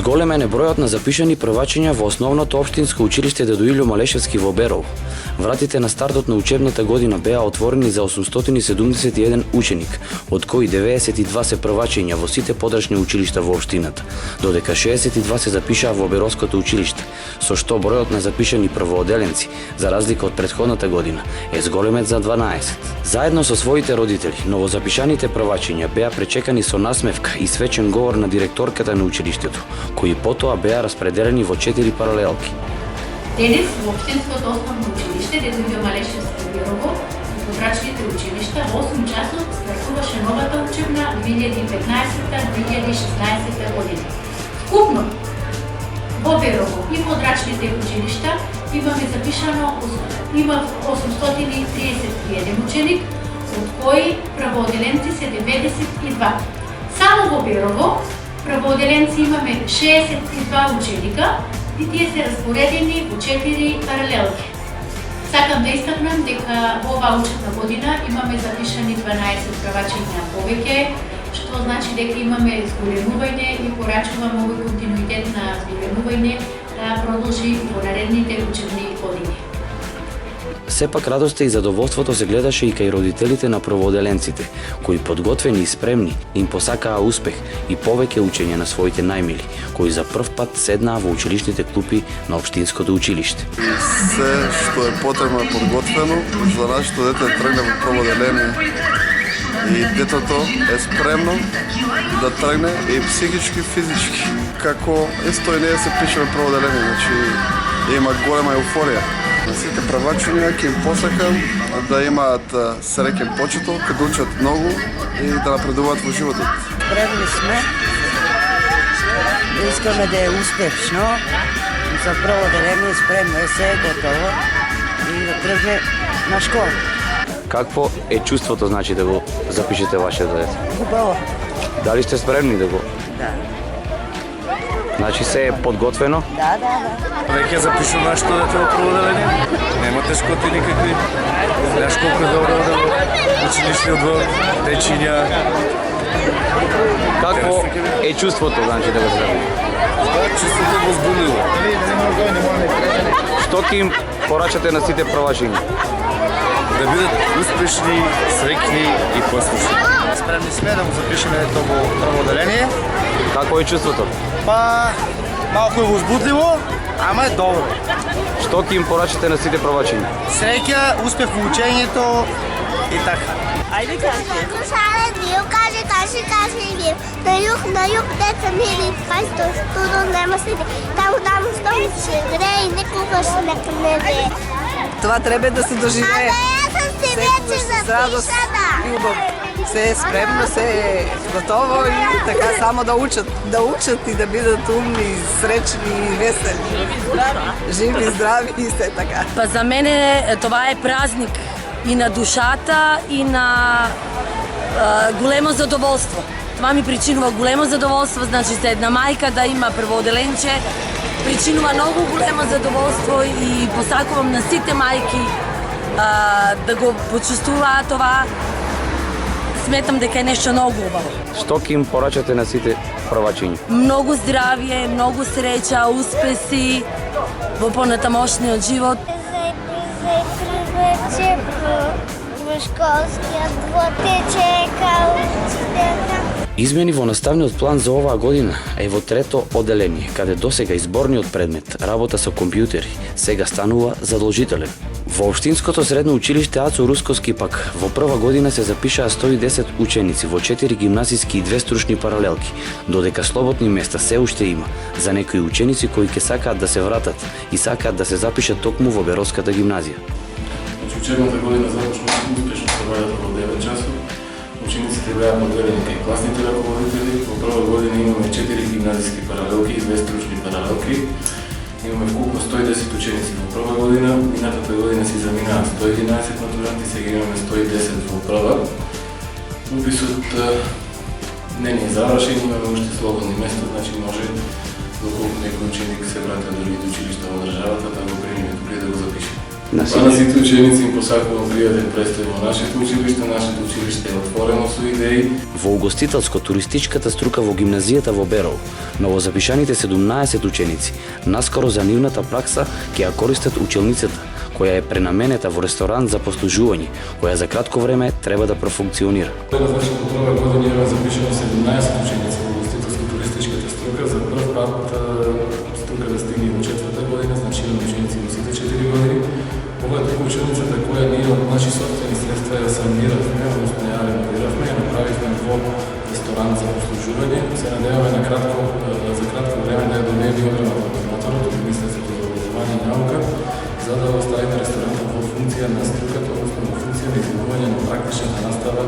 Зголемен е бројот на запишани првачиња во основното општинско училиште Дедо Илјо Малешевски во Берово. Вратите на стартот на учебната година беа отворени за 871 ученик, од кои 92 се првачиња во сите подрачни училишта во општината, додека 62 се запишаа во Беровското училиште, со што бројот на запишани првооделенци, за разлика од претходната година, е зголемен за 12. Заедно со своите родители, новозапишаните првачиња беа пречекани со насмевка и свечен говор на директорката на училиштето, кои потоа беа распределени во 4 паралелки. Денес во Општинското основно училиште Дедо Илјо Малешевски во Берово и подрачните училишта во 8 часот стартуваше новата учебна 2015-2016 година. Вкупно во Берово и подрачните училишта имаме запишано 831 ученик, од кои правооделенци се 92. Само во Берово правооделенци имаме 62 ученика и тие се распоредени во 4 паралелки. Сакам да истакнам дека во оваа учебна година имаме запишани 12 првачиња повеќе, што значи дека имаме зголемување и порачуваме овој континуитет на зголемување да продолжи во наредните учебни години. Сепак радоста и задоволството се гледаше и кај родителите на првооделенците, кои подготвени и спремни им посакаа успех и повеќе учење на своите најмили, кои за прв пат седнаа во училишните клупи на општинското училиште. Се што е потребно е подготвено за нашето дете да тргне во прводеление и детето е спремно да тргне и психички и физички. Како исто и ние се пишеме прводеление, значи има голема еуфорија. На сите првачиња ќе им посакам да имаат среќен почеток, да учат многу и да напредуваат во животот. Спремни сме. Искаме да е успешно. За прво деление спремно е се готово и да тргне на школа. Какво е чувството, значи, да го запишете вашето дете? Убаво. Дали сте спремни да го? Да. Значи се е подготвено? Да. Веќе запишувам нашето дете во прводеление. Нема тешкоти никакви. Знаеш колку е добро да училишниот двор, течиња. Какво е чувството, значи, да го запишете? Чувството е возбудливо. Што ќе им порачате на сите првачиња? Да бидат успешни, среќни и послушни. Спремни сме да го запишеме дето во прводеление. Какво е чувството? Па, малку е возбудливо, ама е добро. Што ќе им порачате на сите првачиња? Среќа, успех во учењето и така. Ајде кажете. Шален бил, кажи бил. На југ деца мили, пајсто, студо нема седи. Таму столици се гре и никогаш не кнеде. Това треба да се доживее. Јас сам си вече запишана. Се е спремно, се е готово и така само да учат и да бидат умни, сречни и весели. Живи, здрави и се така. Па за мене това е празник и на душата и на големо задоволство. Това ми причинува големо задоволство, значи за една мајка да има првооделенче, причинува многу големо задоволство и посакувам на сите мајки да го почувствуваат това. Сметам дека е нешто многу убаво. Што ќе им порачате на сите првачиња? Многу здравје, многу среќа, успеси во понатамошниот живот. Вече во школскиот двор те чека учителка. Измени во наставниот план за оваа година е во трето оделение, каде досега изборниот предмет, работа со компјутери, сега станува задолжителен. Во Општинското средно училиште Ацо Русковски пак во прва година се запишаа 110 ученици во 4 гимназиски и 2 стручни паралелки, додека слободни места се уште има за некои ученици кои ќе сакаат да се вратат и сакаат да се запишат токму во Беровската гимназија. Учебната година започна успешно со работа во 9 часот. Учениците беа поделени кај класните раководители. Во прва година имаме 4 гимназиски паралелки и 2 стручни паралелки. Имаме вкупно 110 ученици во прва година. Минатата година си заминаа 111 матуранти, сега имаме 110 во прва. Уписот не ни е завршен, имаме уште слободни места, значи може доколку некој ученик се врати до другите училишта во државата да го примиме тука и да го запишеме. на На сите ученици им посакувам пријатен престој во нашето училиште е отворено со идеи. Во угостителско-туристичката струка во гимназијата во Берово, новозапишаните 17 ученици наскоро за нивната пракса ќе ја користат училницата, која е пренаменета во ресторант за послужување, која за кратко време треба да профункционира. Значи, во прва година имаме запишани 17 ученици во угостителско-туристичката струка. За прв пат струка да стигне во четврта година, значи имаме ученици во сите 4 години. Ова е тука училницата која ние од наши собствени средства ја саниравме, односно ја реновиравме, ја направивме во ресторант за послужување. Се надеваме за кратко време да ја добиеме одредба од моторот од Министерството за образование и наука, за да оставиме ресторантот во функција на струката, односно во функција на изготвување на практичната настава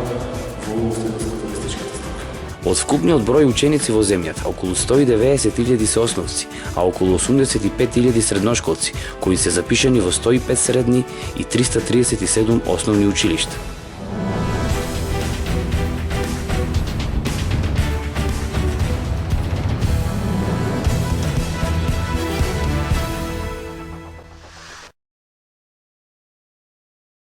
во угостителско-туристичката струка. Од вкупниот број ученици во земјата, околу 190.000 се основци, а околу 85.000 средношколци, кои се запишани во 105 средни и 337 основни училишта.